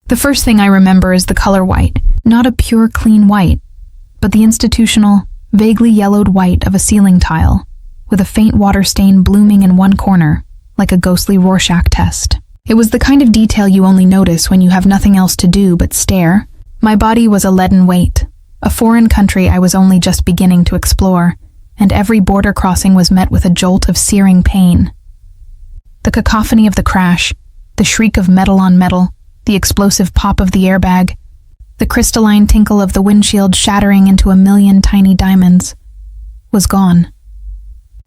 The first thing I remember is the color white, not a pure, clean white, but the institutional, vaguely yellowed white of a ceiling tile, with a faint water stain blooming in one corner, like a ghostly Rorschach test. It was the kind of detail you only notice when you have nothing else to do but stare. My body was a leaden weight, a foreign country I was only just beginning to explore, and every border crossing was met with a jolt of searing pain. The cacophony of the crash, the shriek of metal on metal, the explosive pop of the airbag, the crystalline tinkle of the windshield shattering into a million tiny diamonds, was gone,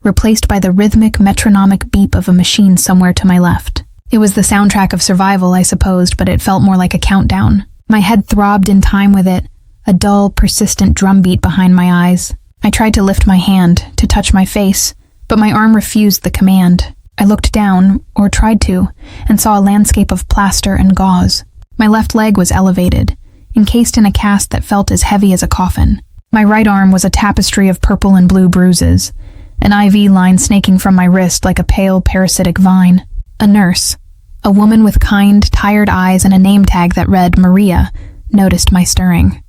replaced by the rhythmic, metronomic beep of a machine somewhere to my left. It was the soundtrack of survival, I supposed, but it felt more like a countdown. My head throbbed in time with it, a dull, persistent drumbeat behind my eyes. I tried to lift my hand, to touch my face, but my arm refused the command. I looked down, or tried to, and saw a landscape of plaster and gauze. My left leg was elevated, encased in a cast that felt as heavy as a coffin. My right arm was a tapestry of purple and blue bruises, an IV line snaking from my wrist like a pale, parasitic vine. A nurse, a woman with kind, tired eyes and a name tag that read Maria, noticed my stirring.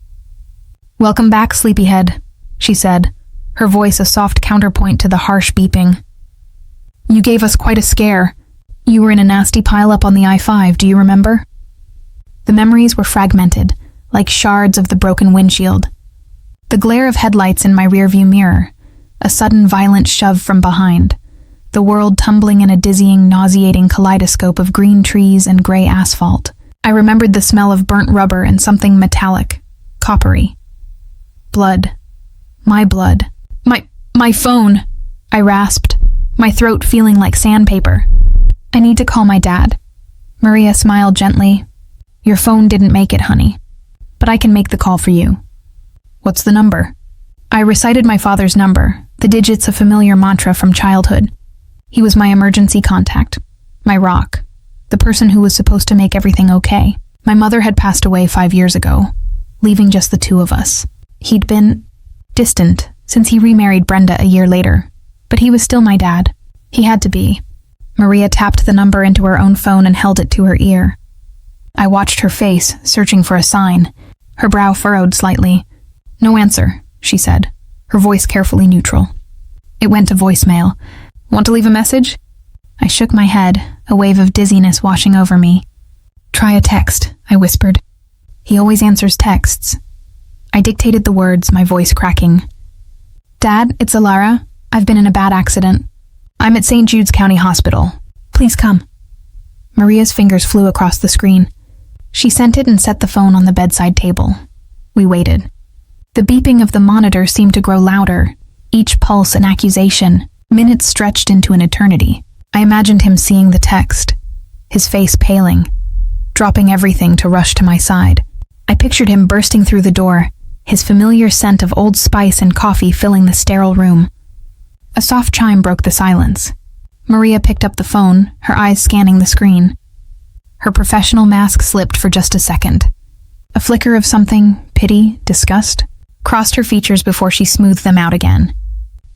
"Welcome back, sleepyhead," she said, her voice a soft counterpoint to the harsh beeping. "You gave us quite a scare. You were in a nasty pile-up on the I-5, do you remember?" The memories were fragmented, like shards of the broken windshield. The glare of headlights in my rearview mirror, a sudden violent shove from behind, the world tumbling in a dizzying, nauseating kaleidoscope of green trees and gray asphalt. I remembered the smell of burnt rubber and something metallic, coppery. Blood. My blood. My phone, I rasped, my throat feeling like sandpaper. "I need to call my dad." Maria smiled gently. "Your phone didn't make it, honey, but I can make the call for you." "What's the number?" I recited my father's number, the digits a familiar mantra from childhood. He was my emergency contact, my rock, the person who was supposed to make everything okay. My mother had passed away 5 years ago, leaving just the two of us. He'd been distant since he remarried Brenda a year later, but he was still my dad. He had to be. Maria tapped the number into her own phone and held it to her ear. I watched her face, searching for a sign, her brow furrowed slightly. "No answer," she said, her voice carefully neutral. It went to voicemail. "Want to leave a message?" I shook my head, a wave of dizziness washing over me. "Try a text," I whispered. He always answers texts. I dictated the words, my voice cracking. "Dad, it's Alara. I've been in a bad accident. I'm at St. Jude's County Hospital. Please come." Maria's fingers flew across the screen. She sent it and set the phone on the bedside table. We waited. The beeping of the monitor seemed to grow louder, each pulse an accusation, minutes stretched into an eternity. I imagined him seeing the text, his face paling, dropping everything to rush to my side. I pictured him bursting through the door, his familiar scent of Old Spice and coffee filling the sterile room. A soft chime broke the silence. Maria picked up the phone, her eyes scanning the screen. Her professional mask slipped for just a second. A flicker of something, pity, disgust, crossed her features before she smoothed them out again.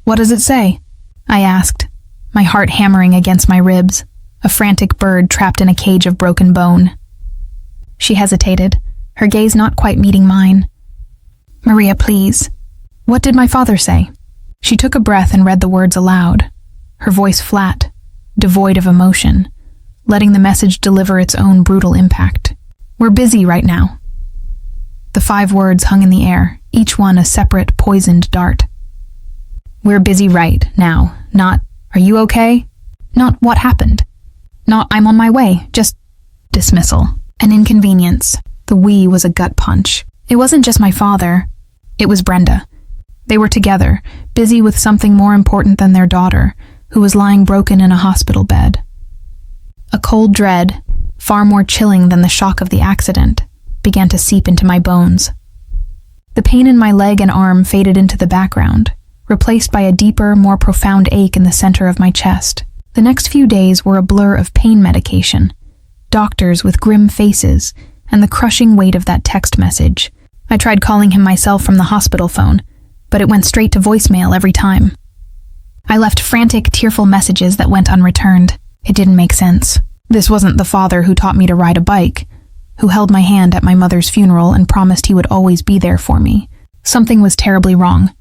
"What does it say?" I asked, my heart hammering against my ribs, a frantic bird trapped in a cage of broken bone. She hesitated, her gaze not quite meeting mine. "Maria, please. What did my father say?" She took a breath and read the words aloud, her voice flat, devoid of emotion, letting the message deliver its own brutal impact. "We're busy right now." The 5 words hung in the air, each one a separate, poisoned dart. "We're busy right now," not, "Are you okay?" Not, "What happened?" Not, "I'm on my way," just dismissal. An inconvenience. The "we" was a gut punch. It wasn't just my father. It was Brenda. They were together, busy with something more important than their daughter, who was lying broken in a hospital bed. A cold dread, far more chilling than the shock of the accident, began to seep into my bones. The pain in my leg and arm faded into the background, replaced by a deeper, more profound ache in the center of my chest. The next few days were a blur of pain medication, doctors with grim faces, and the crushing weight of that text message. I tried calling him myself from the hospital phone, but it went straight to voicemail every time. I left frantic, tearful messages that went unreturned. It didn't make sense. This wasn't the father who taught me to ride a bike, who held my hand at my mother's funeral and promised he would always be there for me. Something was terribly wrong.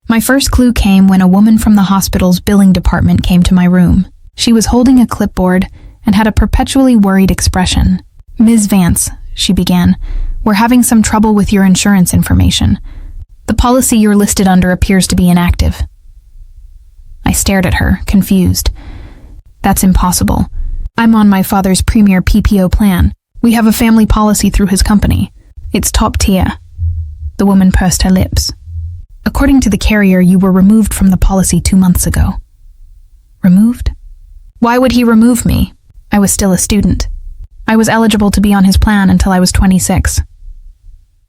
My first clue came when a woman from the hospital's billing department came to my room. She was holding a clipboard and had a perpetually worried expression. "Ms. Vance," she began, "we're having some trouble with your insurance information. The policy you're listed under appears to be inactive." I stared at her, confused. "That's impossible. I'm on my father's premier PPO plan. We have a family policy through his company. It's top tier." The woman pursed her lips. "According to the carrier, you were removed from the policy 2 months ago." Removed? Why would he remove me? I was still a student. I was eligible to be on his plan until I was 26.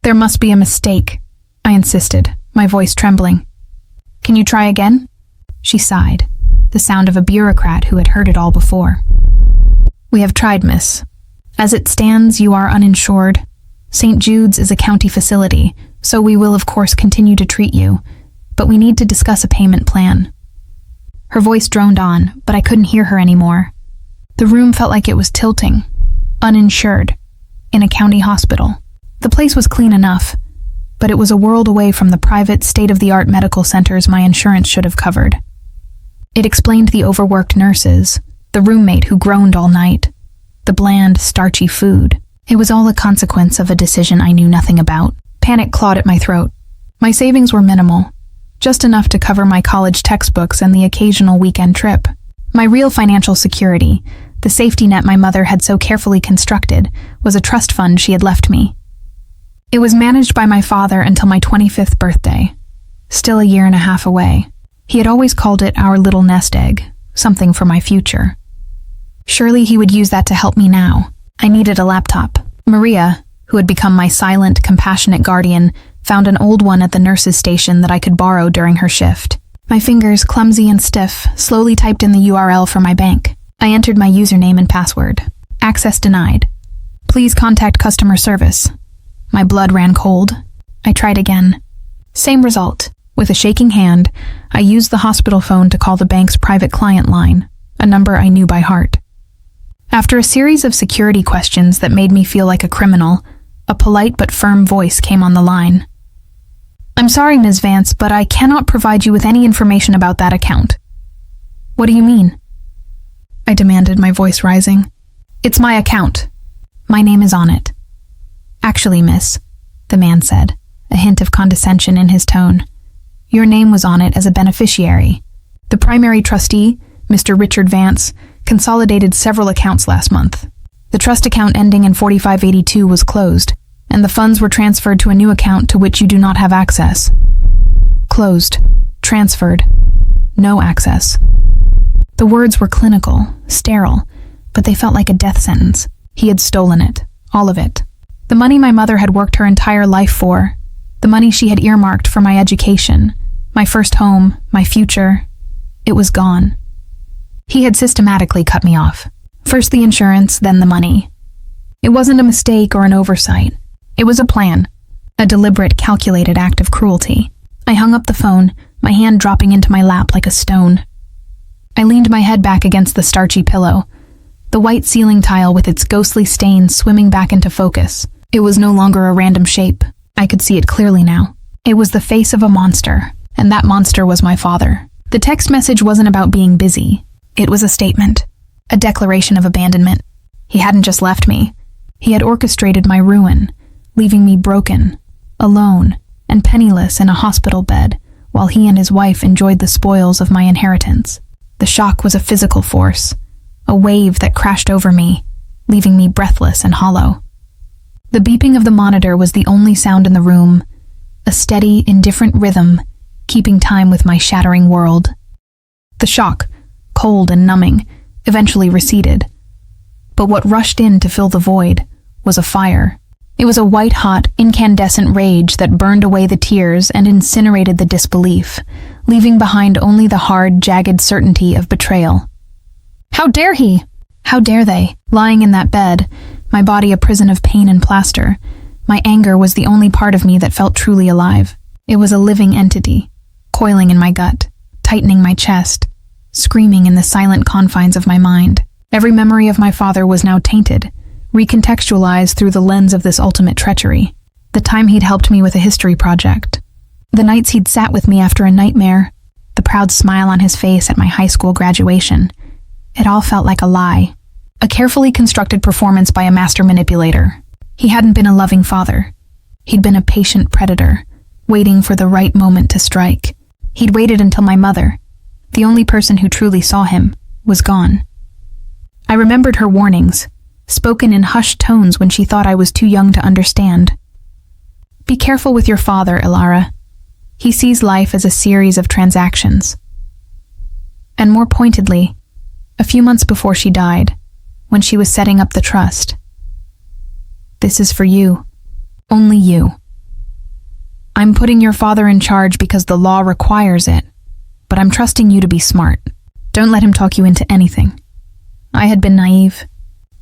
"There must be a mistake," I insisted, my voice trembling. "Can you try again?" She sighed, the sound of a bureaucrat who had heard it all before. "We have tried, miss. As it stands, you are uninsured. St. Jude's is a county facility, so we will of course continue to treat you, but we need to discuss a payment plan." Her voice droned on, but I couldn't hear her anymore. The room felt like it was tilting. Uninsured. In a county hospital. The place was clean enough, but it was a world away from the private, state-of-the-art medical centers my insurance should have covered. It explained the overworked nurses, the roommate who groaned all night, the bland, starchy food. It was all a consequence of a decision I knew nothing about. Panic clawed at my throat. My savings were minimal, just enough to cover my college textbooks and the occasional weekend trip. My real financial security, the safety net my mother had so carefully constructed, was a trust fund she had left me. It was managed by my father until my 25th birthday, still a year and a half away. He had always called it our little nest egg, something for my future. Surely he would use that to help me now. I needed a laptop. Maria, who had become my silent, compassionate guardian, found an old one at the nurse's station that I could borrow during her shift. My fingers, clumsy and stiff, slowly typed in the URL for my bank. I entered my username and password. Access denied. Please contact customer service. My blood ran cold. I tried again. Same result. With a shaking hand, I used the hospital phone to call the bank's private client line, a number I knew by heart. After a series of security questions that made me feel like a criminal, a polite but firm voice came on the line. "I'm sorry, Ms. Vance, but I cannot provide you with any information about that account." "What do you mean?" I demanded, my voice rising. "It's my account. My name is on it." "Actually, miss," the man said, a hint of condescension in his tone, "your name was on it as a beneficiary. The primary trustee, Mr. Richard Vance, consolidated several accounts last month. The trust account ending in 4582 was closed, and the funds were transferred to a new account to which you do not have access." Closed. Transferred. No access. The words were clinical, sterile, but they felt like a death sentence. He had stolen it. All of it. The money my mother had worked her entire life for. The money she had earmarked for my education, my first home, my future. It was gone. He had systematically cut me off. First the insurance, then the money. It wasn't a mistake or an oversight. It was a plan. A deliberate, calculated act of cruelty. I hung up the phone, my hand dropping into my lap like a stone. I leaned my head back against the starchy pillow, the white ceiling tile with its ghostly stains swimming back into focus. It was no longer a random shape. I could see it clearly now. It was the face of a monster, and that monster was my father. The text message wasn't about being busy. It was a statement, a declaration of abandonment. He hadn't just left me. He had orchestrated my ruin, leaving me broken, alone, and penniless in a hospital bed, while he and his wife enjoyed the spoils of my inheritance. The shock was a physical force, a wave that crashed over me, leaving me breathless and hollow. The beeping of the monitor was the only sound in the room, a steady, indifferent rhythm, keeping time with my shattering world. The shock, cold and numbing, eventually receded. But what rushed in to fill the void was a fire. It was a white-hot, incandescent rage that burned away the tears and incinerated the disbelief, leaving behind only the hard, jagged certainty of betrayal. How dare he? How dare they? Lying in that bed, my body a prison of pain and plaster, my anger was the only part of me that felt truly alive. It was a living entity, coiling in my gut, tightening my chest, screaming in the silent confines of my mind. Every memory of my father was now tainted, recontextualized through the lens of this ultimate treachery. The time he'd helped me with a history project. The nights he'd sat with me after a nightmare. The proud smile on his face at my high school graduation. It all felt like a lie. A carefully constructed performance by a master manipulator. He hadn't been a loving father. He'd been a patient predator, waiting for the right moment to strike. He'd waited until my mother, the only person who truly saw him, was gone. I remembered her warnings, spoken in hushed tones when she thought I was too young to understand. Be careful with your father, Ilara. He sees life as a series of transactions. And more pointedly, a few months before she died, when she was setting up the trust. This is for you. Only you. I'm putting your father in charge because the law requires it, but I'm trusting you to be smart. Don't let him talk you into anything. I had been naive.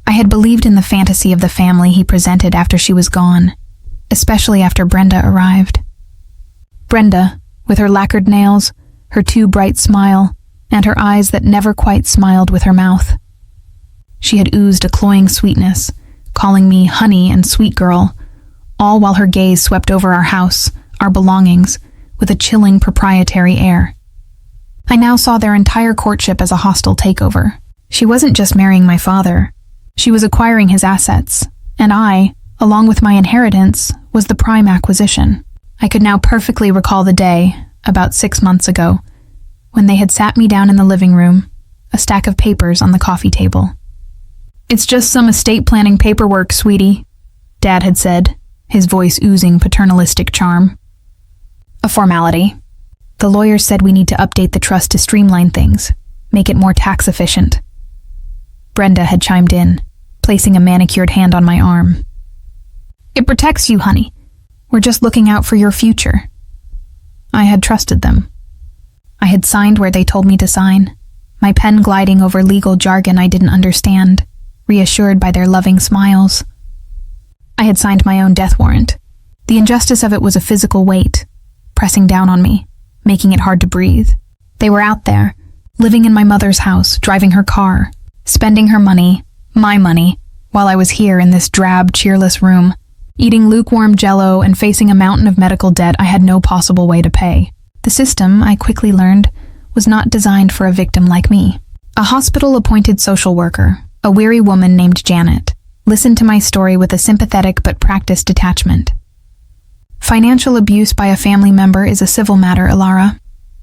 I had believed in the fantasy of the family he presented after she was gone, especially after Brenda arrived. Brenda, with her lacquered nails, her too bright smile, and her eyes that never quite smiled with her mouth. She had oozed a cloying sweetness, calling me honey and sweet girl, all while her gaze swept over our house, our belongings, with a chilling proprietary air. I now saw their entire courtship as a hostile takeover. She wasn't just marrying my father. She was acquiring his assets, and I, along with my inheritance, was the prime acquisition. I could now perfectly recall the day, about 6 months ago, when they had sat me down in the living room, a stack of papers on the coffee table. It's just some estate planning paperwork, sweetie, Dad had said, his voice oozing paternalistic charm. A formality. The lawyers said we need to update the trust to streamline things, make it more tax efficient. Brenda had chimed in, placing a manicured hand on my arm. It protects you, honey. We're just looking out for your future. I had trusted them. I had signed where they told me to sign, my pen gliding over legal jargon I didn't understand, reassured by their loving smiles. I had signed my own death warrant. The injustice of it was a physical weight, pressing down on me, making it hard to breathe. They were out there, living in my mother's house, driving her car, spending her money, my money, while I was here in this drab, cheerless room, eating lukewarm Jell-O and facing a mountain of medical debt I had no possible way to pay. The system, I quickly learned, was not designed for a victim like me. A hospital-appointed social worker, a weary woman named Janet, listened to my story with a sympathetic but practiced detachment. Financial abuse by a family member is a civil matter, Ilara,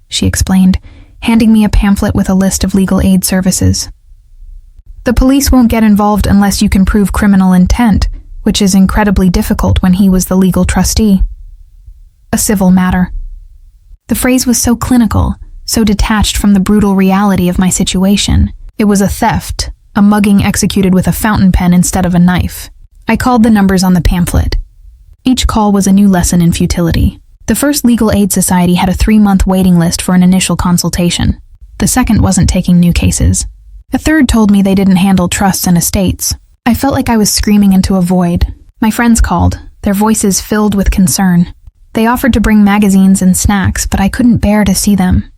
she explained, handing me a pamphlet with a list of legal aid services. The police won't get involved unless you can prove criminal intent, which is incredibly difficult when he was the legal trustee. A civil matter. The phrase was so clinical, so detached from the brutal reality of my situation. It was a theft, a mugging executed with a fountain pen instead of a knife. I called the numbers on the pamphlet. Each call was a new lesson in futility. The first Legal Aid Society had a 3-month waiting list for an initial consultation. The second wasn't taking new cases. A third told me they didn't handle trusts and estates. I felt like I was screaming into a void. My friends called, their voices filled with concern. They offered to bring magazines and snacks, but I couldn't bear to see them.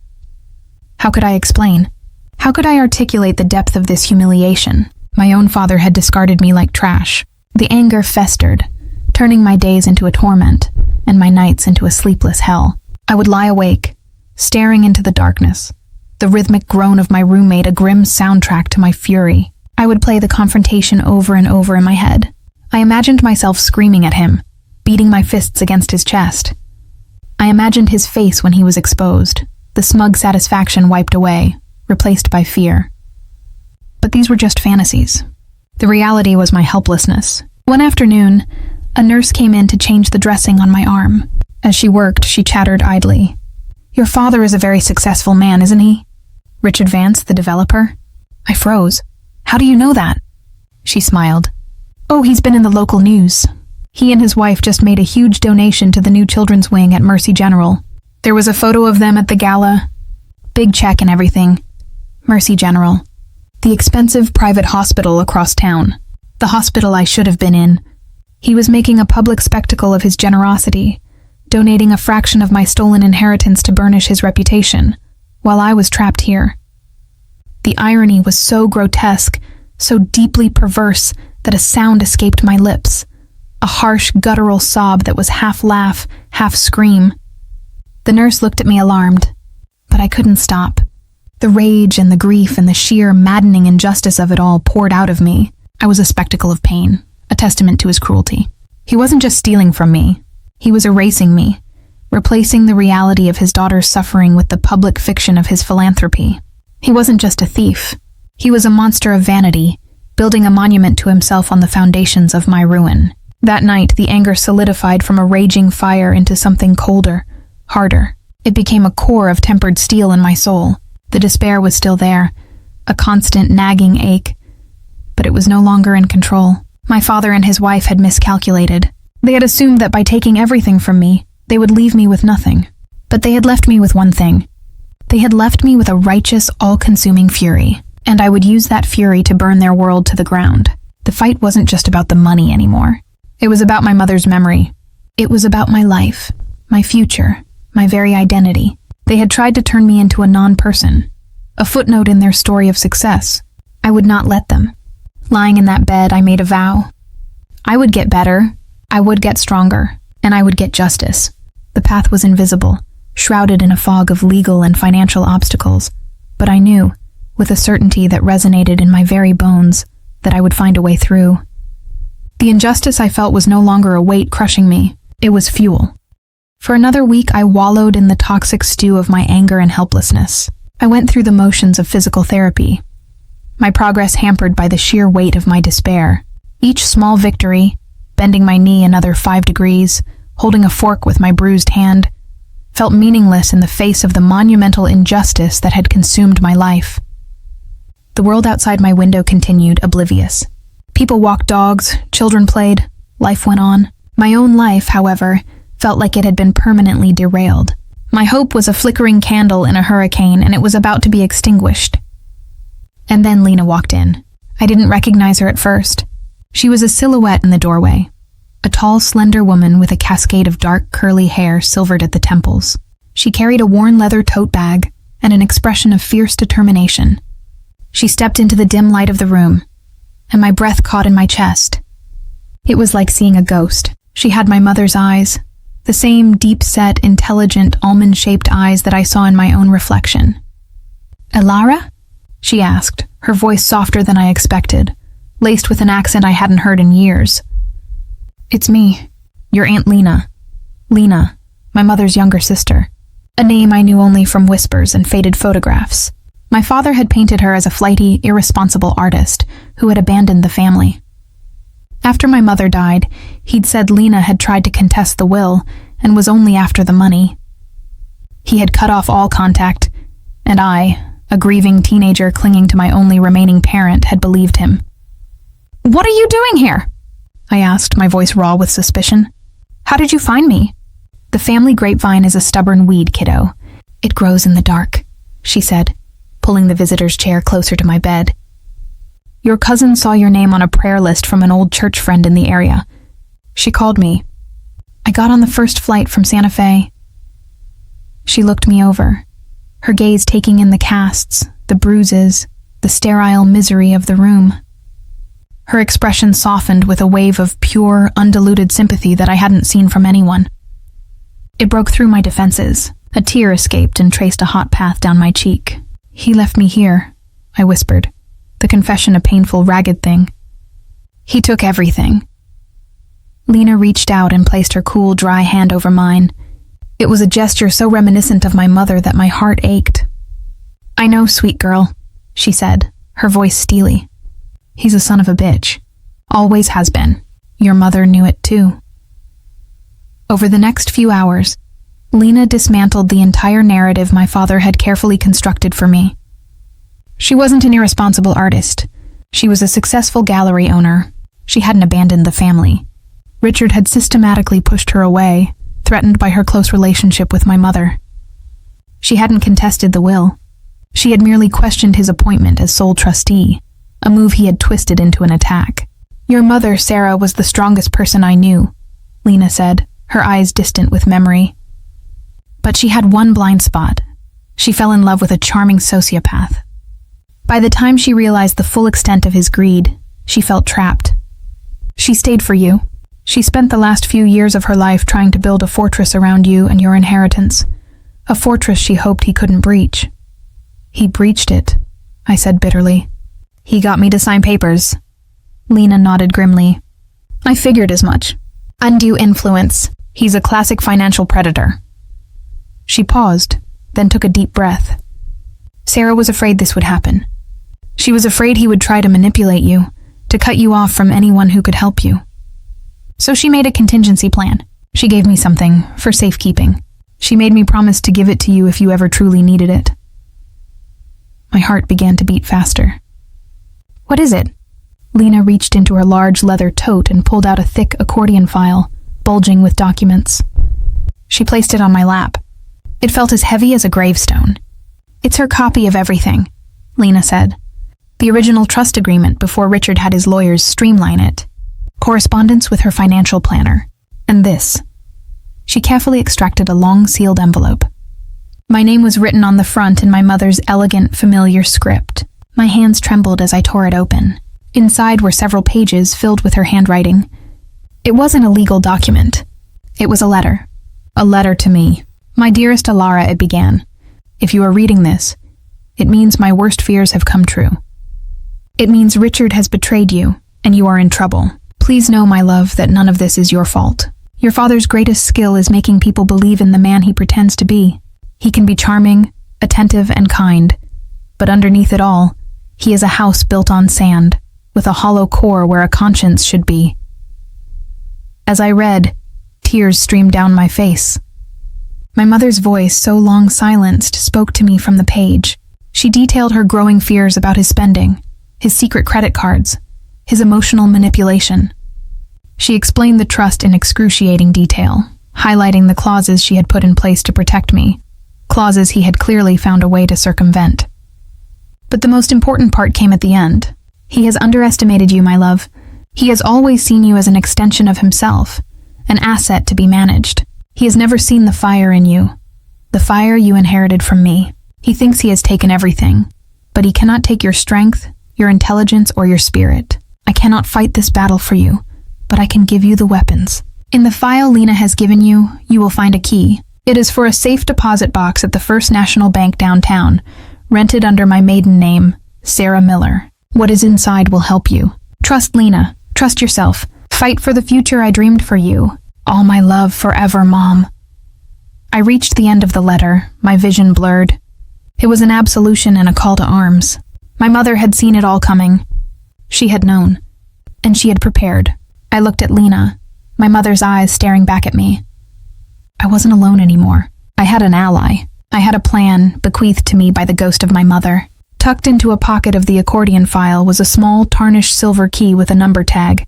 How could I explain? How could I articulate the depth of this humiliation? My own father had discarded me like trash. The anger festered, turning my days into a torment, and my nights into a sleepless hell. I would lie awake, staring into the darkness, the rhythmic groan of my roommate a grim soundtrack to my fury. I would play the confrontation over and over in my head. I imagined myself screaming at him, beating my fists against his chest. I imagined his face when he was exposed, the smug satisfaction wiped away, replaced by fear. But these were just fantasies. The reality was my helplessness. One afternoon, a nurse came in to change the dressing on my arm. As she worked, she chattered idly. Your father is a very successful man, isn't he? Richard Vance, the developer? I froze. How do you know that? She smiled. Oh, he's been in the local news. He and his wife just made a huge donation to the new children's wing at Mercy General. There was a photo of them at the gala. Big check and everything. Mercy General. The expensive private hospital across town. The hospital I should have been in. He was making a public spectacle of his generosity, donating a fraction of my stolen inheritance to burnish his reputation, while I was trapped here. The irony was so grotesque, so deeply perverse, that a sound escaped my lips, a harsh, guttural sob that was half laugh, half scream. The nurse looked at me alarmed, but I couldn't stop. The rage and the grief and the sheer, maddening injustice of it all poured out of me. I was a spectacle of pain, a testament to his cruelty. He wasn't just stealing from me. He was erasing me, replacing the reality of his daughter's suffering with the public fiction of his philanthropy. He wasn't just a thief. He was a monster of vanity, building a monument to himself on the foundations of my ruin. That night, the anger solidified from a raging fire into something colder, harder. It became a core of tempered steel in my soul. The despair was still there, a constant nagging ache, but it was no longer in control. My father and his wife had miscalculated. They had assumed that by taking everything from me, they would leave me with nothing. But they had left me with one thing. They had left me with a righteous, all-consuming fury, and I would use that fury to burn their world to the ground. The fight wasn't just about the money anymore. It was about my mother's memory. It was about my life, my future, my very identity. They had tried to turn me into a non-person, a footnote in their story of success. I would not let them. Lying in that bed, I made a vow. I would get better, I would get stronger, and I would get justice. The path was invisible, shrouded in a fog of legal and financial obstacles, but I knew, with a certainty that resonated in my very bones, that I would find a way through. The injustice I felt was no longer a weight crushing me, it was fuel. For another week, I wallowed in the toxic stew of my anger and helplessness. I went through the motions of physical therapy, my progress hampered by the sheer weight of my despair. Each small victory, bending my knee another 5 degrees, holding a fork with my bruised hand, felt meaningless in the face of the monumental injustice that had consumed my life. The world outside my window continued, oblivious. People walked dogs, children played, life went on. My own life, however, felt like it had been permanently derailed. My hope was a flickering candle in a hurricane, and it was about to be extinguished. And then Lena walked in. I didn't recognize her at first. She was a silhouette in the doorway, a tall, slender woman with a cascade of dark, curly hair silvered at the temples. She carried a worn leather tote bag and an expression of fierce determination. She stepped into the dim light of the room, and my breath caught in my chest. It was like seeing a ghost. She had my mother's eyes, the same deep-set, intelligent, almond-shaped eyes that I saw in my own reflection. "Elara?" she asked, her voice softer than I expected, laced with an accent I hadn't heard in years. "It's me, your Aunt Lena. Lena, my mother's younger sister. A name I knew only from whispers and faded photographs. My father had painted her as a flighty, irresponsible artist who had abandoned the family. After my mother died, he'd said Lena had tried to contest the will and was only after the money. He had cut off all contact, and I, a grieving teenager clinging to my only remaining parent, had believed him. "What are you doing here?" I asked, my voice raw with suspicion. "How did you find me?" "The family grapevine is a stubborn weed, kiddo. It grows in the dark," she said, pulling the visitor's chair closer to my bed. "Your cousin saw your name on a prayer list from an old church friend in the area. She called me. I got on the first flight from Santa Fe." She looked me over, her gaze taking in the casts, the bruises, the sterile misery of the room. Her expression softened with a wave of pure, undiluted sympathy that I hadn't seen from anyone. It broke through my defenses. A tear escaped and traced a hot path down my cheek. "He left me here," I whispered, the confession a painful, ragged thing. "He took everything." Lena reached out and placed her cool, dry hand over mine. It was a gesture so reminiscent of my mother that my heart ached. "I know, sweet girl," she said, her voice steely. "He's a son of a bitch. Always has been. Your mother knew it too." Over the next few hours, Lena dismantled the entire narrative my father had carefully constructed for me. She wasn't an irresponsible artist. She was a successful gallery owner. She hadn't abandoned the family. Richard had systematically pushed her away, threatened by her close relationship with my mother. She hadn't contested the will. She had merely questioned his appointment as sole trustee, a move he had twisted into an attack. "Your mother, Sarah, was the strongest person I knew," Lena said, her eyes distant with memory. "But she had one blind spot. She fell in love with a charming sociopath. By the time she realized the full extent of his greed, she felt trapped, She stayed for you. She spent the last few years of her life trying to build a fortress around you and your inheritance. A fortress she hoped he couldn't breach. He breached it, I said bitterly. He got me to sign papers. Lena nodded grimly. I figured as much. Undue influence. He's a classic financial predator. She paused, then took a deep breath. Sarah was afraid this would happen. She was afraid he would try to manipulate you, to cut you off from anyone who could help you. So she made a contingency plan. She gave me something for safekeeping. She made me promise to give it to you if you ever truly needed it. My heart began to beat faster. What is it? Lena reached into her large leather tote and pulled out a thick accordion file, bulging with documents. She placed it on my lap. It felt as heavy as a gravestone. It's her copy of everything, Lena said. The original trust agreement before Richard had his lawyers streamline it. Correspondence with her financial planner. And this. She carefully extracted a long sealed envelope. My name was written on the front in my mother's elegant, familiar script. My hands trembled as I tore it open. Inside were several pages filled with her handwriting. It wasn't a legal document. It was a letter. A letter to me. My dearest Alara, it began. If you are reading this, it means my worst fears have come true. It means Richard has betrayed you, and you are in trouble. Please know, my love, that none of this is your fault. Your father's greatest skill is making people believe in the man he pretends to be. He can be charming, attentive, and kind, but underneath it all, he is a house built on sand, with a hollow core where a conscience should be. As I read, tears streamed down my face. My mother's voice, so long silenced, spoke to me from the page. She detailed her growing fears about his spending, his secret credit cards, his emotional manipulation. She explained the trust in excruciating detail, highlighting the clauses she had put in place to protect me, clauses he had clearly found a way to circumvent. But the most important part came at the end. He has underestimated you, my love. He has always seen you as an extension of himself, an asset to be managed. He has never seen the fire in you, the fire you inherited from me. He thinks he has taken everything, but he cannot take your strength, your intelligence, or your spirit. I cannot fight this battle for you, but I can give you the weapons. In the file Lena has given you, you will find a key. It is for a safe deposit box at the First National Bank downtown, rented under my maiden name, Sarah Miller. What is inside will help you. Trust Lena. Trust yourself. Fight for the future I dreamed for you. All my love forever, Mom. I reached the end of the letter, my vision blurred. It was an absolution and a call to arms. My mother had seen it all coming. She had known. And she had prepared. I looked at Lena, my mother's eyes staring back at me. I wasn't alone anymore. I had an ally. I had a plan bequeathed to me by the ghost of my mother. Tucked into a pocket of the accordion file was a small, tarnished silver key with a number tag.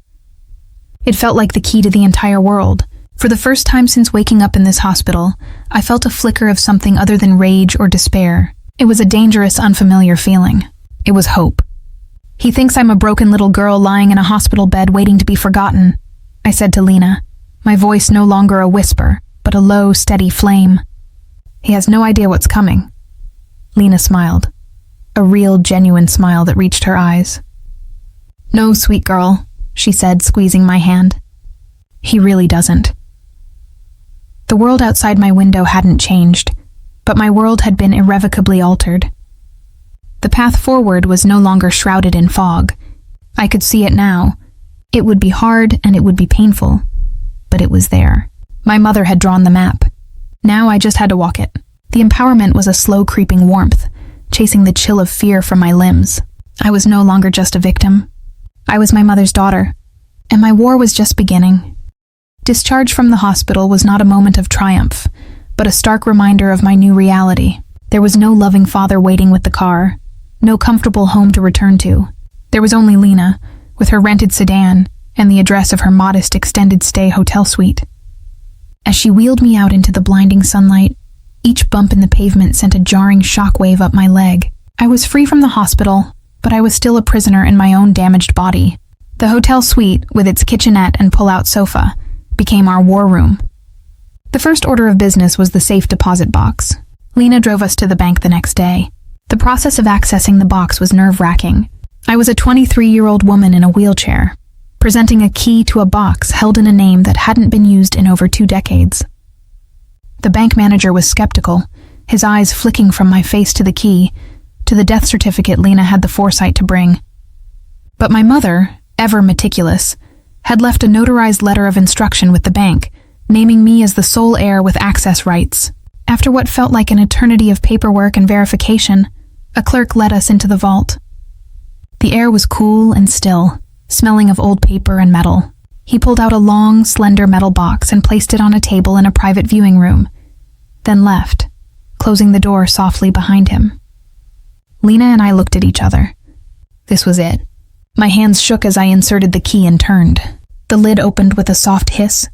It felt like the key to the entire world. For the first time since waking up in this hospital, I felt a flicker of something other than rage or despair. It was a dangerous, unfamiliar feeling. It was hope. He thinks I'm a broken little girl lying in a hospital bed waiting to be forgotten, I said to Lena, my voice no longer a whisper, but a low, steady flame. He has no idea what's coming. Lena smiled. A real, genuine smile that reached her eyes. No, sweet girl, she said, squeezing my hand. He really doesn't. The world outside my window hadn't changed, but my world had been irrevocably altered. The path forward was no longer shrouded in fog. I could see it now. It would be hard and it would be painful, but it was there. My mother had drawn the map. Now I just had to walk it. The empowerment was a slow creeping warmth, chasing the chill of fear from my limbs. I was no longer just a victim. I was my mother's daughter, and my war was just beginning. Discharge from the hospital was not a moment of triumph, but a stark reminder of my new reality. There was no loving father waiting with the car, no comfortable home to return to. There was only Lena, with her rented sedan and the address of her modest extended stay hotel suite. As she wheeled me out into the blinding sunlight, each bump in the pavement sent a jarring shockwave up my leg. I was free from the hospital, but I was still a prisoner in my own damaged body. The hotel suite, with its kitchenette and pull-out sofa, became our war room. The first order of business was the safe deposit box. Lena drove us to the bank the next day. The process of accessing the box was nerve-wracking. I was a 23-year-old woman in a wheelchair, presenting a key to a box held in a name that hadn't been used in over 2 decades. The bank manager was skeptical, his eyes flicking from my face to the key, to the death certificate Lena had the foresight to bring. But my mother, ever meticulous, had left a notarized letter of instruction with the bank, naming me as the sole heir with access rights. After what felt like an eternity of paperwork and verification, a clerk led us into the vault. The air was cool and still, smelling of old paper and metal. He pulled out a long, slender metal box and placed it on a table in a private viewing room, then left, closing the door softly behind him. Lena and I looked at each other. This was it. My hands shook as I inserted the key and turned. The lid opened with a soft hiss.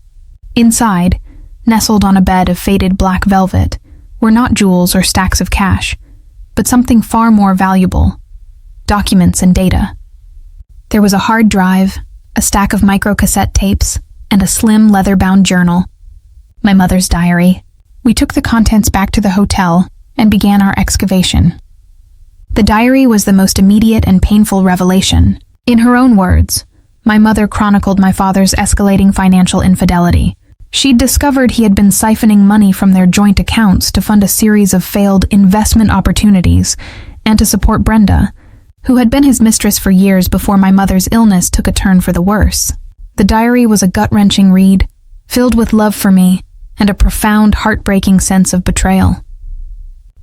Inside, nestled on a bed of faded black velvet, were not jewels or stacks of cash, but something far more valuable: documents and data. There was a hard drive, a stack of microcassette tapes, and a slim leather-bound journal. My mother's diary. We took the contents back to the hotel and began our excavation. The diary was the most immediate and painful revelation. In her own words, my mother chronicled my father's escalating financial infidelity. She'd discovered he had been siphoning money from their joint accounts to fund a series of failed investment opportunities and to support Brenda, who had been his mistress for years before my mother's illness took a turn for the worse. The diary was a gut-wrenching read, filled with love for me and a profound, heartbreaking sense of betrayal.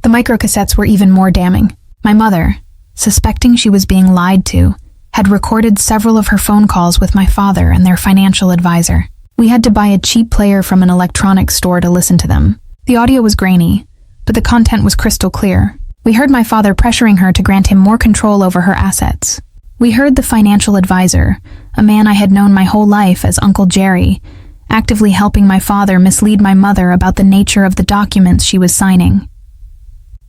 The microcassettes were even more damning. My mother, suspecting she was being lied to, had recorded several of her phone calls with my father and their financial advisor. We had to buy a cheap player from an electronics store to listen to them. The audio was grainy, but the content was crystal clear. We heard my father pressuring her to grant him more control over her assets. We heard the financial advisor, a man I had known my whole life as Uncle Jerry, actively helping my father mislead my mother about the nature of the documents she was signing.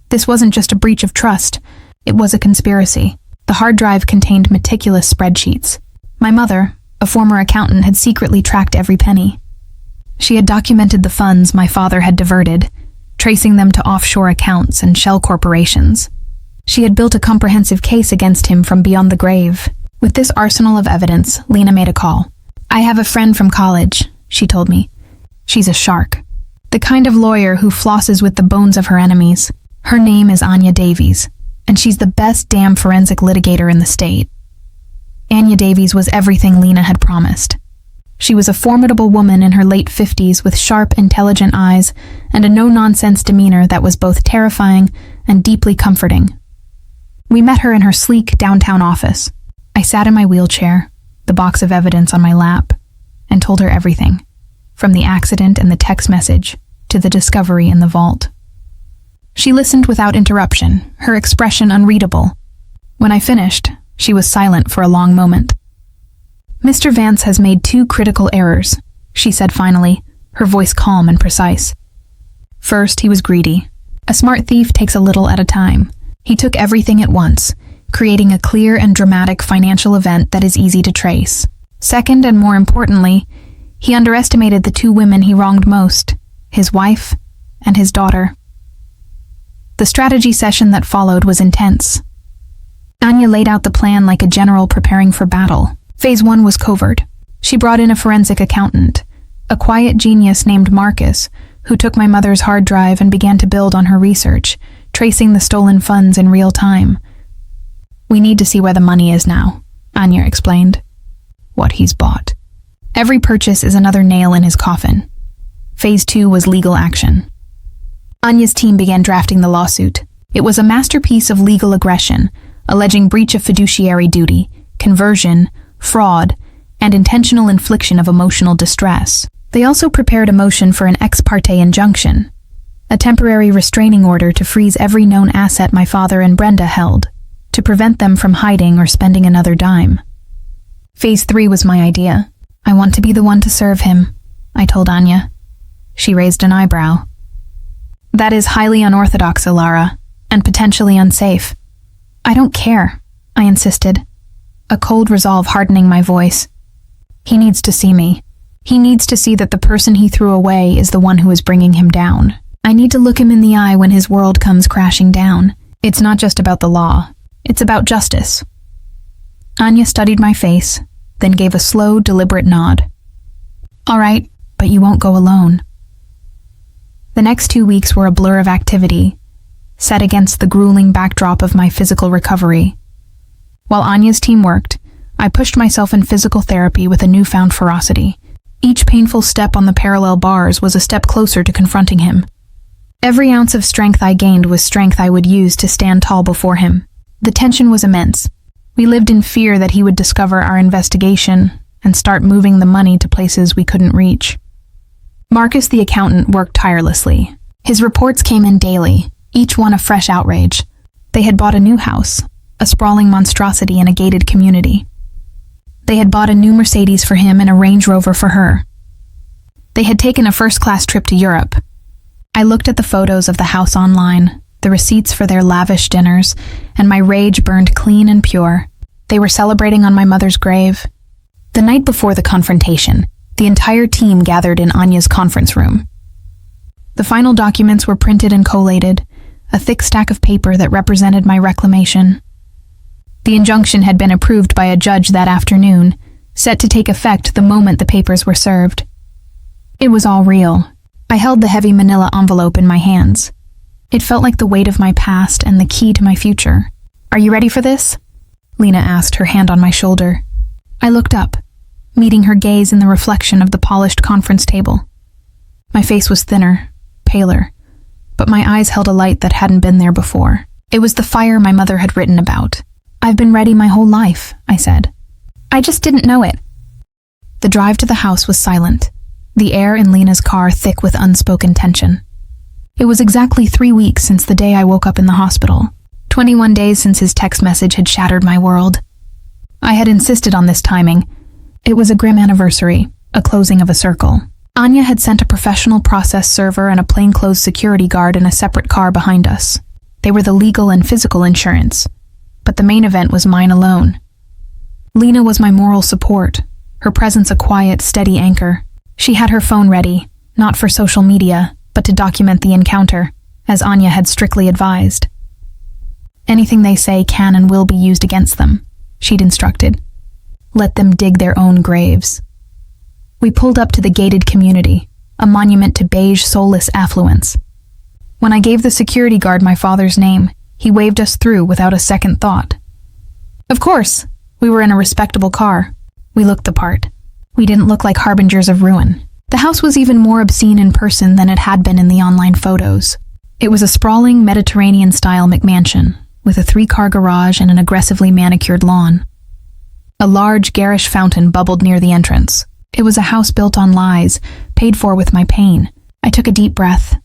This wasn't just a breach of trust, it was a conspiracy. The hard drive contained meticulous spreadsheets. My mother, a former accountant, had secretly tracked every penny. She had documented the funds my father had diverted, tracing them to offshore accounts and shell corporations. She had built a comprehensive case against him from beyond the grave. With this arsenal of evidence, Lena made a call. "I have a friend from college," she told me. "She's a shark. The kind of lawyer who flosses with the bones of her enemies. Her name is Anya Davies, and she's the best damn forensic litigator in the state." Anya Davies was everything Lena had promised. She was a formidable woman in her late 50s with sharp, intelligent eyes and a no-nonsense demeanor that was both terrifying and deeply comforting. We met her in her sleek downtown office. I sat in my wheelchair, the box of evidence on my lap, and told her everything, from the accident and the text message to the discovery in the vault. She listened without interruption, her expression unreadable. When I finished, she was silent for a long moment. "Mr. Vance has made 2 critical errors," she said finally, her voice calm and precise. "First, he was greedy. A smart thief takes a little at a time. He took everything at once, creating a clear and dramatic financial event that is easy to trace. Second, and more importantly, he underestimated the 2 women he wronged most, his wife and his daughter." The strategy session that followed was intense. Anya laid out the plan like a general preparing for battle. Phase 1 was covert. She brought in a forensic accountant, a quiet genius named Marcus, who took my mother's hard drive and began to build on her research, tracing the stolen funds in real time. "We need to see where the money is now," Anya explained. "What he's bought. Every purchase is another nail in his coffin." Phase 2 was legal action. Anya's team began drafting the lawsuit. It was a masterpiece of legal aggression, alleging breach of fiduciary duty, conversion, fraud, and intentional infliction of emotional distress. They also prepared a motion for an ex parte injunction, a temporary restraining order to freeze every known asset my father and Brenda held, to prevent them from hiding or spending another dime. Phase 3 was my idea. "I want to be the one to serve him," I told Anya. She raised an eyebrow. "That is highly unorthodox, Ilara, and potentially unsafe." "I don't care," I insisted, a cold resolve hardening my voice. "He needs to see me. He needs to see that the person he threw away is the one who is bringing him down. I need to look him in the eye when his world comes crashing down. It's not just about the law. It's about justice." Anya studied my face, then gave a slow, deliberate nod. "All right, but you won't go alone." The next 2 weeks were a blur of activity, set against the grueling backdrop of my physical recovery. While Anya's team worked, I pushed myself in physical therapy with a newfound ferocity. Each painful step on the parallel bars was a step closer to confronting him. Every ounce of strength I gained was strength I would use to stand tall before him. The tension was immense. We lived in fear that he would discover our investigation and start moving the money to places we couldn't reach. Marcus the accountant worked tirelessly. His reports came in daily, each one a fresh outrage. They had bought a new house, a sprawling monstrosity in a gated community. They had bought a new Mercedes for him and a Range Rover for her. They had taken a first-class trip to Europe. I looked at the photos of the house online, the receipts for their lavish dinners, and my rage burned clean and pure. They were celebrating on my mother's grave. The night before the confrontation, the entire team gathered in Anya's conference room. The final documents were printed and collated, a thick stack of paper that represented my reclamation. The injunction had been approved by a judge that afternoon, set to take effect the moment the papers were served. It was all real. I held the heavy manila envelope in my hands. It felt like the weight of my past and the key to my future. "Are you ready for this?" Lena asked, her hand on my shoulder. I looked up, meeting her gaze in the reflection of the polished conference table. My face was thinner, paler, but my eyes held a light that hadn't been there before. It was the fire my mother had written about. "I've been ready my whole life," I said. "I just didn't know it." The drive to the house was silent, the air in Lena's car thick with unspoken tension. It was exactly 3 weeks since the day I woke up in the hospital, 21 days since his text message had shattered my world. I had insisted on this timing. It was a grim anniversary, a closing of a circle. Anya had sent a professional process server and a plainclothes security guard in a separate car behind us. They were the legal and physical insurance, but the main event was mine alone. Lena was my moral support, her presence a quiet, steady anchor. She had her phone ready, not for social media, but to document the encounter, as Anya had strictly advised. "Anything they say can and will be used against them," she'd instructed. "Let them dig their own graves." We pulled up to the gated community, a monument to beige, soulless affluence. When I gave the security guard my father's name, he waved us through without a second thought. Of course, we were in a respectable car. We looked the part. We didn't look like harbingers of ruin. The house was even more obscene in person than it had been in the online photos. It was a sprawling Mediterranean-style McMansion, with a 3-car garage and an aggressively manicured lawn. A large, garish fountain bubbled near the entrance. It was a house built on lies, paid for with my pain. I took a deep breath,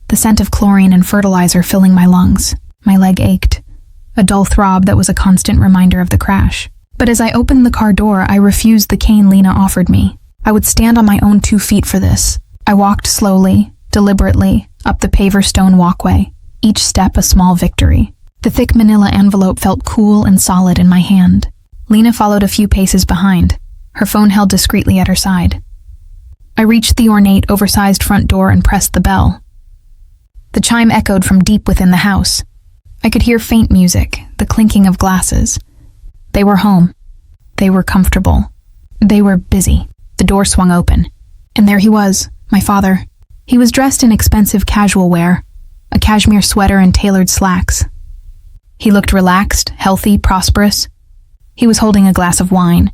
the scent of chlorine and fertilizer filling my lungs. My leg ached, a dull throb that was a constant reminder of the crash. But as I opened the car door, I refused the cane Lena offered me. I would stand on my own 2 feet for this. I walked slowly, deliberately, up the paver stone walkway, each step a small victory. The thick manila envelope felt cool and solid in my hand. Lena followed a few paces behind, her phone held discreetly at her side. I reached the ornate, oversized front door and pressed the bell. The chime echoed from deep within the house. I could hear faint music, the clinking of glasses. They were home. They were comfortable. They were busy. The door swung open, and there he was, my father. He was dressed in expensive casual wear, a cashmere sweater and tailored slacks. He looked relaxed, healthy, prosperous. He was holding a glass of wine.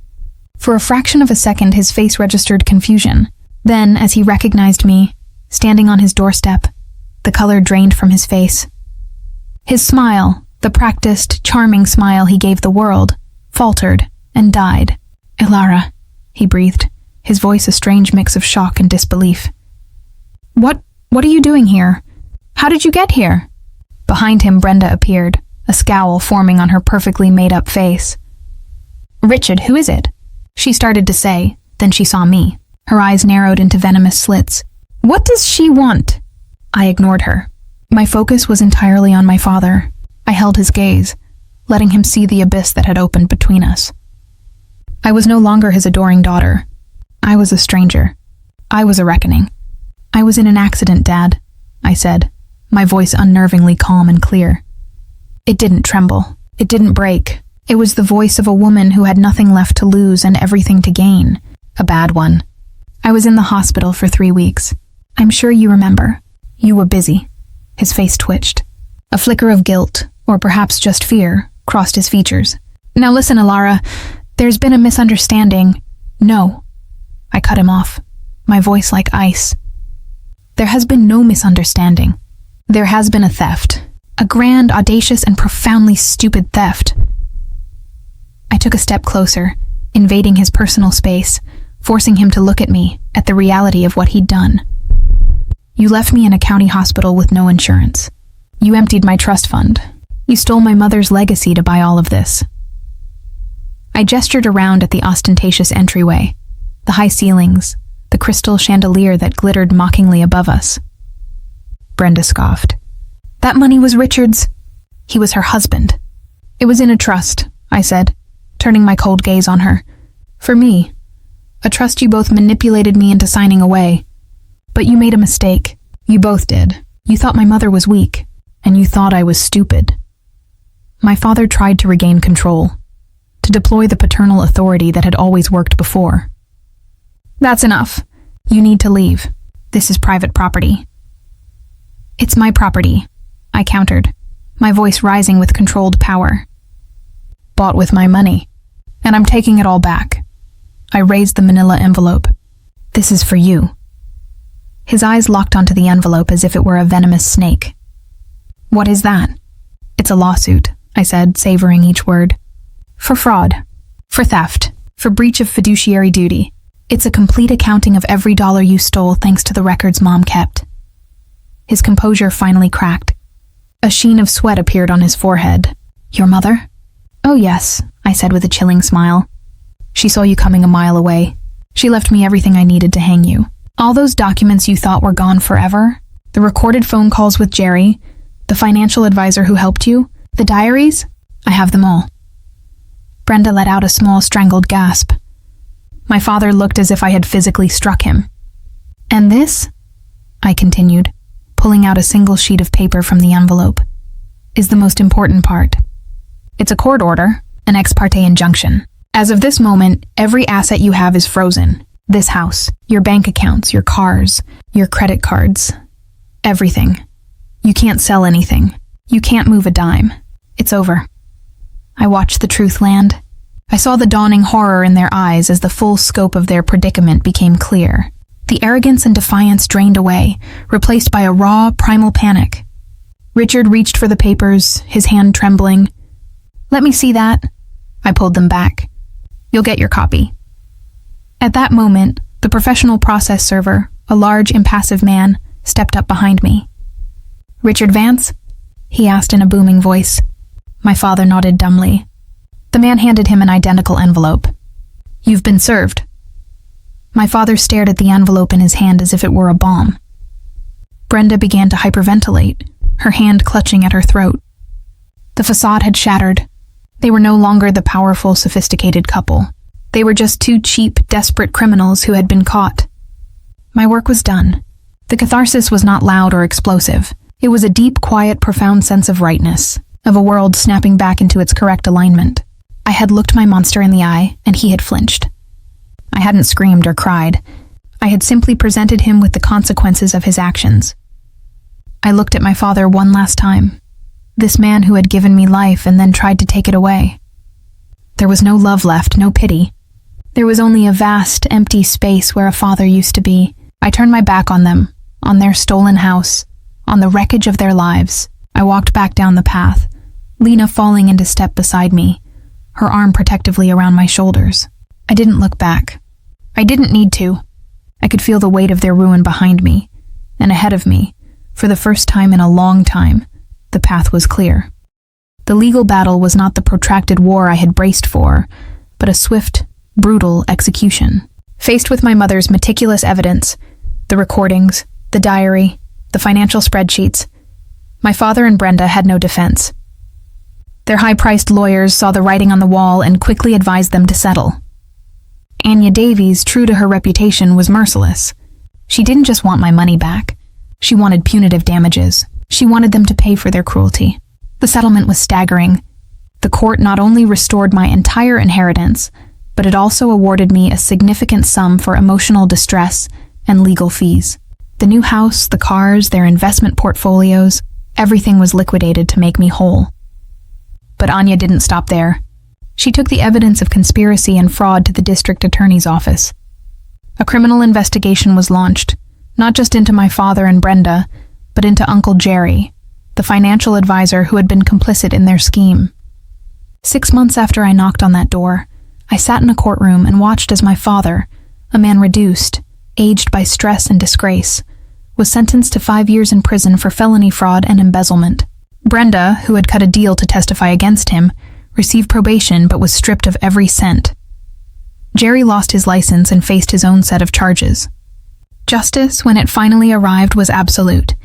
For a fraction of a second, his face registered confusion. Then, as he recognized me, standing on his doorstep, the color drained from his face. His smile, the practiced, charming smile he gave the world, faltered and died. "Ilara," he breathed, his voice a strange mix of shock and disbelief. What are you doing here? How did you get here?" Behind him, Brenda appeared, a scowl forming on her perfectly made-up face. "Richard, who is it?" she started to say, then she saw me. Her eyes narrowed into venomous slits. "What does she want?" I ignored her. My focus was entirely on my father. I held his gaze, letting him see the abyss that had opened between us. I was no longer his adoring daughter. I was a stranger. I was a reckoning. "I was in an accident, Dad," I said, my voice unnervingly calm and clear. It didn't tremble. It didn't break. It was the voice of a woman who had nothing left to lose and everything to gain. A bad one. I was in the hospital for 3 weeks. I'm sure you remember. You were busy. His face twitched. A flicker of guilt, or perhaps just fear, crossed his features. Now listen, Alara, there's been a misunderstanding. No. I cut him off, my voice like ice. There has been no misunderstanding. There has been a theft. A grand, audacious, and profoundly stupid theft. I took a step closer, invading his personal space, forcing him to look at me, at the reality of what he'd done. You left me in a county hospital with no insurance. You emptied my trust fund. You stole my mother's legacy to buy all of this. I gestured around at the ostentatious entryway, the high ceilings, the crystal chandelier that glittered mockingly above us. Brenda scoffed. That money was Richard's. He was her husband. It was in a trust, I said, turning my cold gaze on her. For me. A trust you both manipulated me into signing away. But you made a mistake. You both did. You thought my mother was weak, and you thought I was stupid. My father tried to regain control, to deploy the paternal authority that had always worked before. That's enough. You need to leave. This is private property. It's my property, I countered, my voice rising with controlled power. Bought with my money, and I'm taking it all back. I raised the manila envelope. This is for you. His eyes locked onto the envelope as if it were a venomous snake. What is that? It's a lawsuit, I said, savoring each word. For fraud. For theft. For breach of fiduciary duty. It's a complete accounting of every dollar you stole thanks to the records Mom kept. His composure finally cracked. A sheen of sweat appeared on his forehead. Your mother? Oh yes, I said with a chilling smile. She saw you coming a mile away. She left me everything I needed to hang you. All those documents you thought were gone forever, the recorded phone calls with Jerry, the financial advisor who helped you, the diaries, I have them all. Brenda let out a small strangled gasp. My father looked as if I had physically struck him. And this, I continued, pulling out a single sheet of paper from the envelope, is the most important part. It's a court order, an ex parte injunction. As of this moment, every asset you have is frozen. This house, your bank accounts, your cars, your credit cards, everything. You can't sell anything. You can't move a dime. It's over. I watched the truth land. I saw the dawning horror in their eyes as the full scope of their predicament became clear. The arrogance and defiance drained away, replaced by a raw, primal panic. Richard reached for the papers, his hand trembling. Let me see that. I pulled them back. You'll get your copy. At that moment, the professional process server, a large, impassive man, stepped up behind me. Richard Vance? He asked in a booming voice. My father nodded dumbly. The man handed him an identical envelope. You've been served. My father stared at the envelope in his hand as if it were a bomb. Brenda began to hyperventilate, her hand clutching at her throat. The facade had shattered. They were no longer the powerful, sophisticated couple. They were just two cheap, desperate criminals who had been caught. My work was done. The catharsis was not loud or explosive. It was a deep, quiet, profound sense of rightness, of a world snapping back into its correct alignment. I had looked my monster in the eye, and he had flinched. I hadn't screamed or cried. I had simply presented him with the consequences of his actions. I looked at my father one last time. This man who had given me life and then tried to take it away. There was no love left, no pity. There was only a vast, empty space where a father used to be. I turned my back on them, on their stolen house, on the wreckage of their lives. I walked back down the path, Lena falling into step beside me, her arm protectively around my shoulders. I didn't look back. I didn't need to. I could feel the weight of their ruin behind me, and ahead of me, for the first time in a long time, the path was clear. The legal battle was not the protracted war I had braced for, but a swift, brutal execution. Faced with my mother's meticulous evidence, the recordings, the diary, the financial spreadsheets, my father and Brenda had no defense. Their high-priced lawyers saw the writing on the wall and quickly advised them to settle. Anya Davies, true to her reputation, was merciless. She didn't just want my money back. She wanted punitive damages. She wanted them to pay for their cruelty. The settlement was staggering. The court not only restored my entire inheritance, but it also awarded me a significant sum for emotional distress and legal fees. The new house, the cars, their investment portfolios, everything was liquidated to make me whole. But Anya didn't stop there. She took the evidence of conspiracy and fraud to the district attorney's office. A criminal investigation was launched, not just into my father and Brenda, but into Uncle Jerry, the financial advisor who had been complicit in their scheme. 6 months after I knocked on that door, I sat in a courtroom and watched as my father, a man reduced, aged by stress and disgrace, was sentenced to 5 years in prison for felony fraud and embezzlement. Brenda, who had cut a deal to testify against him, received probation but was stripped of every cent. Jerry lost his license and faced his own set of charges. Justice, when it finally arrived, was absolute.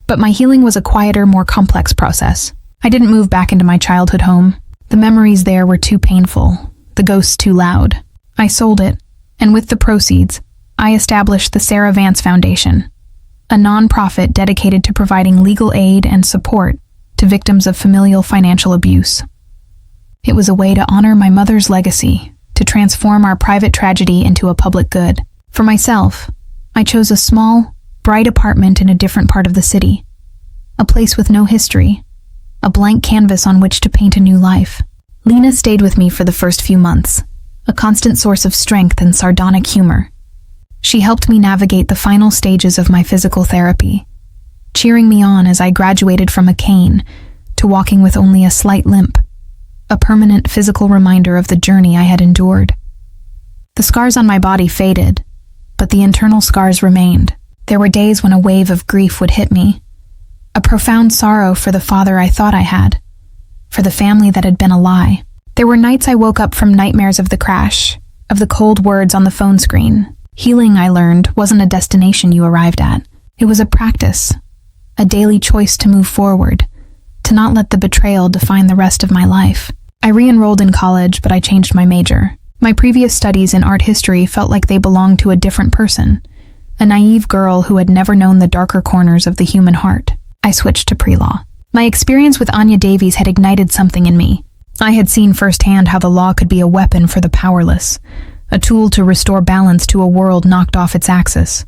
But my healing was a quieter, more complex process. I didn't move back into my childhood home. The memories there were too painful, the ghosts too loud. I sold it, and with the proceeds, I established the Sarah Vance Foundation, a nonprofit dedicated to providing legal aid and support to victims of familial financial abuse. It was a way to honor my mother's legacy, to transform our private tragedy into a public good. For myself, I chose a small, bright apartment in a different part of the city, a place with no history, a blank canvas on which to paint a new life. Lena stayed with me for the first few months, a constant source of strength and sardonic humor. She helped me navigate the final stages of my physical therapy, cheering me on as I graduated from a cane to walking with only a slight limp, a permanent physical reminder of the journey I had endured. The scars on my body faded, but the internal scars remained. There were days when a wave of grief would hit me, a profound sorrow for the father I thought I had, for the family that had been a lie. There were nights I woke up from nightmares of the crash, of the cold words on the phone screen. Healing, I learned, wasn't a destination you arrived at. It was a practice, a daily choice to move forward, to not let the betrayal define the rest of my life. I re-enrolled in college, but I changed my major. My previous studies in art history felt like they belonged to a different person, a naive girl who had never known the darker corners of the human heart. I switched to pre-law. My experience with Anya Davies had ignited something in me. I had seen firsthand how the law could be a weapon for the powerless, a tool to restore balance to a world knocked off its axis.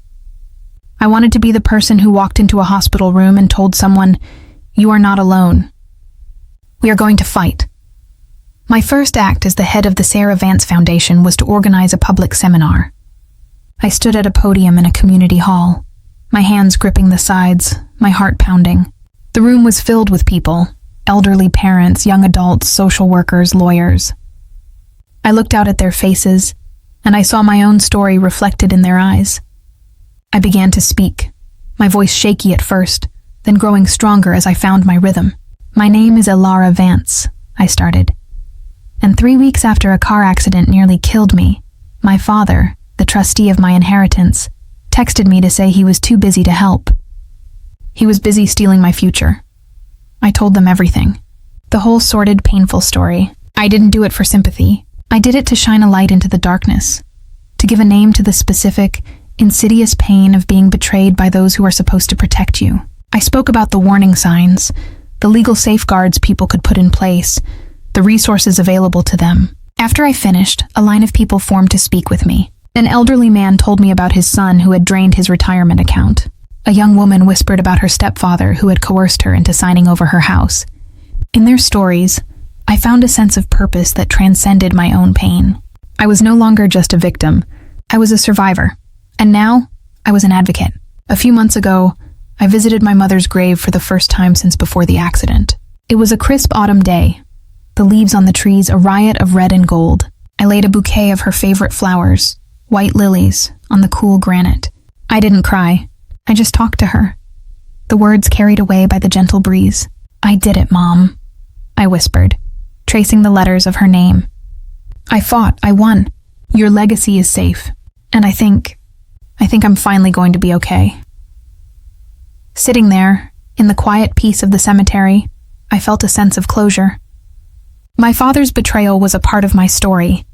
I wanted to be the person who walked into a hospital room and told someone, "You are not alone. We are going to fight." My first act as the head of the Sarah Vance Foundation was to organize a public seminar. I stood at a podium in a community hall, my hands gripping the sides, my heart pounding. The room was filled with people, elderly parents, young adults, social workers, lawyers. I looked out at their faces, and I saw my own story reflected in their eyes. I began to speak, my voice shaky at first, then growing stronger as I found my rhythm. "My name is Elara Vance," I started. "And 3 weeks after a car accident nearly killed me, my father, the trustee of my inheritance, texted me to say he was too busy to help. He was busy stealing my future." I told them everything. The whole sordid, painful story. I didn't do it for sympathy. I did it to shine a light into the darkness, to give a name to the specific, insidious pain of being betrayed by those who are supposed to protect you. I spoke about the warning signs, the legal safeguards people could put in place, the resources available to them. After I finished, a line of people formed to speak with me. An elderly man told me about his son who had drained his retirement account. A young woman whispered about her stepfather who had coerced her into signing over her house. In their stories, I found a sense of purpose that transcended my own pain. I was no longer just a victim. I was a survivor. And now, I was an advocate. A few months ago, I visited my mother's grave for the first time since before the accident. It was a crisp autumn day, the leaves on the trees a riot of red and gold. I laid a bouquet of her favorite flowers, white lilies, on the cool granite. I didn't cry. I just talked to her, the words carried away by the gentle breeze. "I did it, Mom," I whispered, tracing the letters of her name. "I fought. I won. Your legacy is safe. And I think I'm finally going to be okay." Sitting there, in the quiet peace of the cemetery, I felt a sense of closure. My father's betrayal was a part of my story,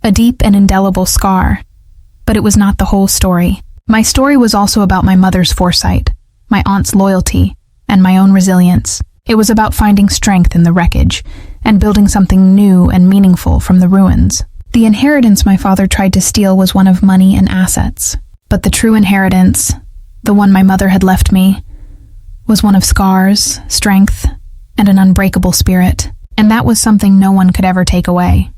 a deep and indelible scar, but it was not the whole story. My story was also about my mother's foresight, my aunt's loyalty, and my own resilience. It was about finding strength in the wreckage and building something new and meaningful from the ruins. The inheritance my father tried to steal was one of money and assets, but the true inheritance, the one my mother had left me, was one of scars, strength, and an unbreakable spirit, and that was something no one could ever take away.